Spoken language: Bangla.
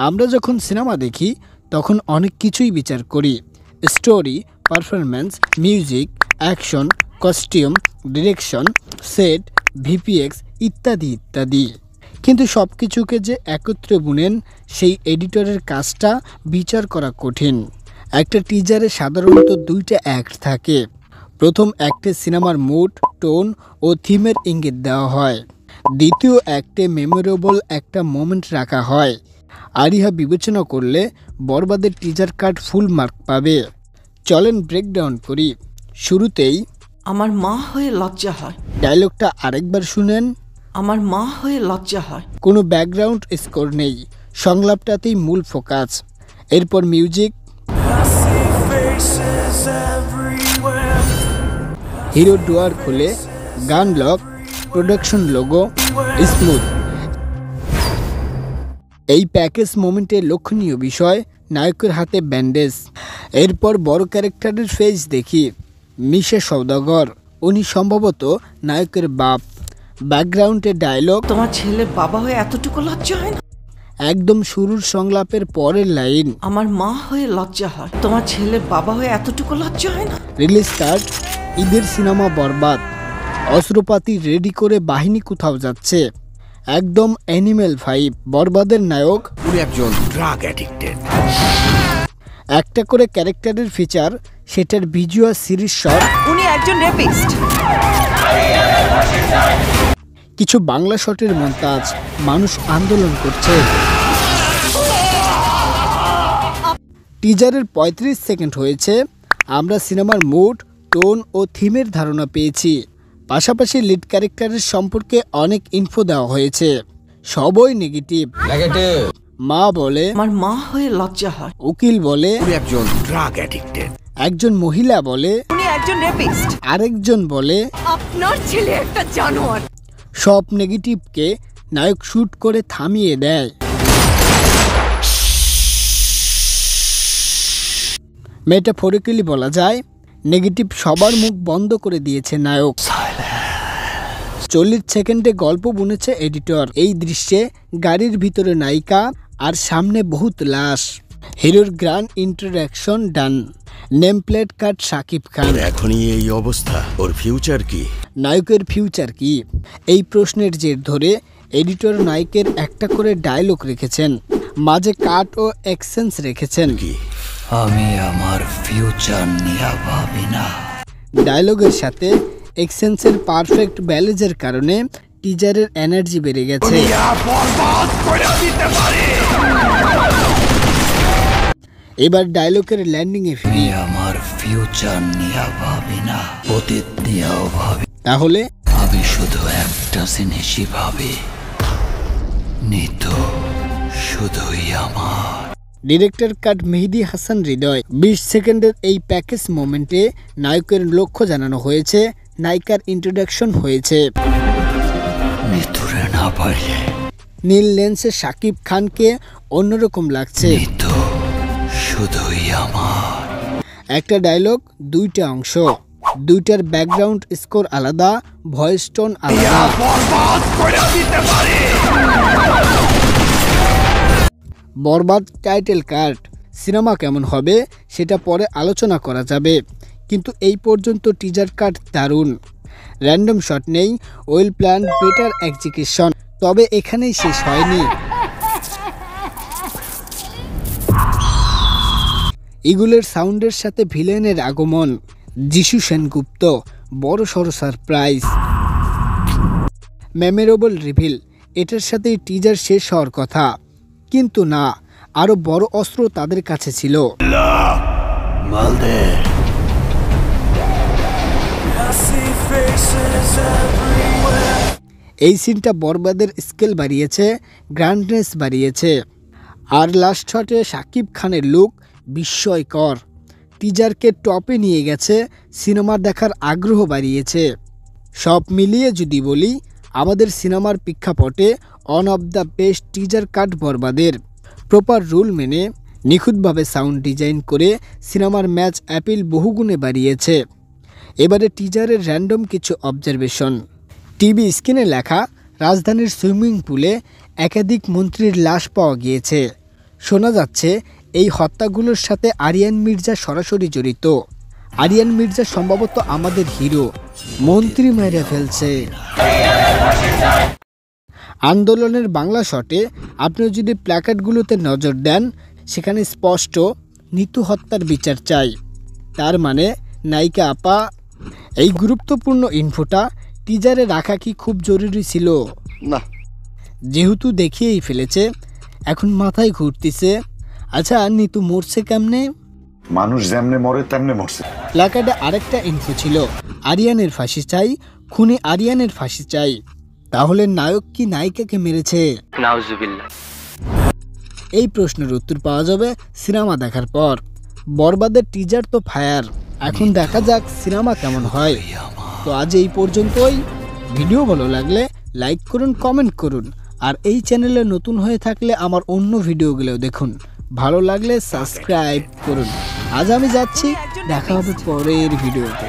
আমরা যখন সিনেমা দেখি তখন অনেক কিছুই বিচার করি, story, performance, music, action, costume, direction, set, VFX ইত্যাদি ইত্যাদি। কিন্তু সব কিছুকে যে একত্রে বুনেন সেই এডিটরের কাজটা বিচার করা কঠিন। একটা টিজারে সাধারণত দুইটা অ্যাক্ট থাকে। প্রথম অ্যাক্টে সিনেমার মুড, টোন ও থিমের ইঙ্গিত দেওয়া হয়। দ্বিতীয় অ্যাক্টে মেমোরেবল একটা মোমেন্ট রাখা হয়। আর ইহা বিবেচনা করলে বরবাদের টিজার কাট ফুল মার্ক পাবে। চলেন ব্রেকডাউন করি। শুরুতেই আমার মা হয়ে লজ্জা হয়। ডায়লগটা আরেকবার শুনেন। আমার মা হয়ে লজ্জা হয়। কোনো ব্যাকগ্রাউন্ড স্কোর নেই, সংলাপটাতেই মূল ফোকাস। এরপর মিউজিক, হিরো ডুয়ার খুলে, গান লক, প্রোডাকশন লোগো, স্মুথ। এই প্যাকেজ মোমেন্টে লক্ষণীয় বিষয় নায়কের হাতে ব্যান্ডেজ। এরপর বড় ক্যারেক্টারের ফেস দেখি, মিশা সওদাগর, উনি সম্ভবত নায়কের বাপ। ব্যাকগ্রাউন্ডে ডায়লগ, তোমার ছেলের বাবা হয়ে এতটুকু লজ্জা হয় না। একদম শুরুর সংলাপের পরের লাইন, আমার মা হয়ে লজ্জা হয়। তোমার ছেলের বাবা হয়ে এতটুকু লজ্জা হয় না। রিলিজ স্টার্ট, ঈদের সিনেমা বরবাদ। অস্ত্রপাতি রেডি করে বাহিনী কোথাও যাচ্ছে, একদম অ্যানিমেল ভাইব। বরবাদের নায়ক একজন ড্রাগ অ্যাডিক্টেড। একটা করে ক্যারেক্টারের ফিচার, সেটার ভিজুয়াল সিরিজ শট। উনি একজন রেপিস্ট। কিছু বাংলা শটের মন্তাজ, মানুষ আন্দোলন করছে। টিজারের ৩৫ সেকেন্ড হয়েছে, আমরা সিনেমার মুড, টোন ও থিমের ধারণা পেয়েছি। পাশাপাশি লিড ক্যারেক্টারের সম্পর্কে অনেক ইনফো দেওয়া হয়েছে, সবই নেগেটিভ। মা বলে আমার মা হয়ে লজ্জা হয়। উকিল বলে একজন ড্রাগ অ্যাডিক্টেড। একজন মহিলা বলে উনি একজন রেপিস্ট। আরেকজন বলে আপনার ছেলে একটা জানোয়ার। সব নেগেটিভকে নায়ক শুট করে থামিয়ে দেয়। মেটাফরিক্যালি বলা যায়, নেগেটিভ সবার মুখ বন্ধ করে দিয়েছে নায়ক। ৪০ সেকেন্ডে গল্প বুনেছে এডিটর। এই দৃশ্যে গাড়ির ভিতরে নায়িকা আর সামনে বহুত লাশ। হিরোর গ্র্যান্ড ইন্টারঅ্যাকশন ডান। নেম প্লেট কাট শাকিব খান। এখনই এই অবস্থা, ওর ফিউচার কি? নায়কের ফিউচার কি, এই প্রশ্নের জের ধরে এডিটর নায়কের একটা করে ডায়লগ রেখেছেন, মাঝে কাট ও অ্যাকসেন্স রেখেছেন। কি আমি আমার ফিউচার নিয়ে ভাবি না। ডায়লগের সাথে এক্সেন্সের পারফেক্ট ব্যালেন্সের কারণে টিজারের এনার্জি বেড়ে গেছে। এবার ডায়লগের ল্যান্ডিং এ ফিরি। আমার ফিউচার নিয়ে ভাবি না, অতীত নিয়েও ভাবি। তাহলে আমি শুধু একটা জিনিসই ভাবি, নিতো শুধুই আমার। ডিরেক্টর কাট মেহেদী হাসান হৃদয়। ২০ সেকেন্ডের এই প্যাকেজ মোমেন্টে নায়কের লক্ষ্য জানানো হয়েছে, নায়িকার ইন্ট্রোডাকশন হয়েছে। মৃত্যুরে না পারলে নীল লেন্সে শাকিব খানকে অন্যরকম লাগছে। নিতো শুধুই আমার। একটা ডায়লগ, দুইটা অংশ, দুইটার ব্যাকগ্রাউন্ড স্কোর আলাদা, ভয়েস টোন আলাদা। বরবাদ টাইটেল কার্ড। সিনেমা কেমন হবে সেটা পরে আলোচনা করা যাবে, কিন্তু এই পর্যন্ত টিজার কার্ড দারুণ। র্যান্ডম শট নেই, ওয়েল প্ল্যান, বেটার এক্সিকিউশন। তবে এখানেই শেষ হয়নি। ইগুলের সাউন্ডের সাথে ভিলেনের আগমন, যিশু সেনগুপ্ত, বড় সড় সারপ্রাইজ, মেমোরেবল রিভিল। এটার সাথেই টিজার শেষ হওয়ার কথা, কিন্তু না, আরো বড় অস্ত্র তাদের কাছে ছিল। এই সিনটা বরবাদের স্কেল বাড়িয়েছে, গ্র্যান্ডনেস বাড়িয়েছে। আর লাস্ট শটে শাকিব খানের লুক বিস্ময়কর, টিজারকে টপে নিয়ে গেছে, সিনেমা দেখার আগ্রহ বাড়িয়েছে। সব মিলিয়ে যদি বলি, আমাদের সিনেমার প্রেক্ষাপটে one of the best teaser cut বরবাদের। প্রপার রুল মেনে নিখুঁতভাবে সাউন্ড ডিজাইন করে সিনেমার ম্যাচ অ্যাপিল বহুগুণে বাড়িয়েছে। এবারে টিজারের র্যান্ডম কিছু অবজারভেশন। টিভি স্ক্রিনে লেখা, রাজধানীর সুইমিং পুলে একাধিক মন্ত্রীর লাশ পাওয়া গিয়েছে। শোনা যাচ্ছে এই হত্যাগুলোর সাথে আরিয়ান মির্জা সরাসরি জড়িত। আরিয়ান মির্জা সম্ভবত আমাদের হিরো, মন্ত্রী মেরে ফেলছে। আন্দোলনের বাংলা শটে আপনি যদি প্ল্যাকার্ডগুলোতে নজর দেন, সেখানে স্পষ্ট নিতু হত্যার বিচার চাই। তার মানে নায়িকা আপা, এই গুরুত্বপূর্ণ ইনফোটা টিজারে রাখা কি খুব জরুরি ছিল? না, যেহেতু দেখিয়েই ফেলেছে, এখন মাথায় ঘুরতেছে, আচ্ছা নিতু মরছে কেমনে? মানুষ যেমনে মরে তেমনে মরছে। প্ল্যাকার্ডে আরেকটা ইনফো ছিল, আরিয়ানের ফাঁসি চাই, খুনি আরিয়ানের ফাঁসি চাই। তাহলে নায়ক কি নায়িকাকে মেরেছে? নাউজুবিল্লাহ। এই প্রশ্নের উত্তর পাওয়া যাবে সিনেমা দেখার পর। বরবাদের টিজার তো ফায়ার, এখন দেখা যাক সিনেমা কেমন হয়। তো আজ এই পর্যন্তই। ভিডিও ভালো লাগলে লাইক করুন, কমেন্ট করুন, আর এই চ্যানেলে নতুন হয়ে থাকলে আমার অন্য ভিডিওগুলো দেখুন। ভালো লাগলে সাবস্ক্রাইব করুন। আজ আমি যাচ্ছি, দেখা হবে পরের ভিডিওতে।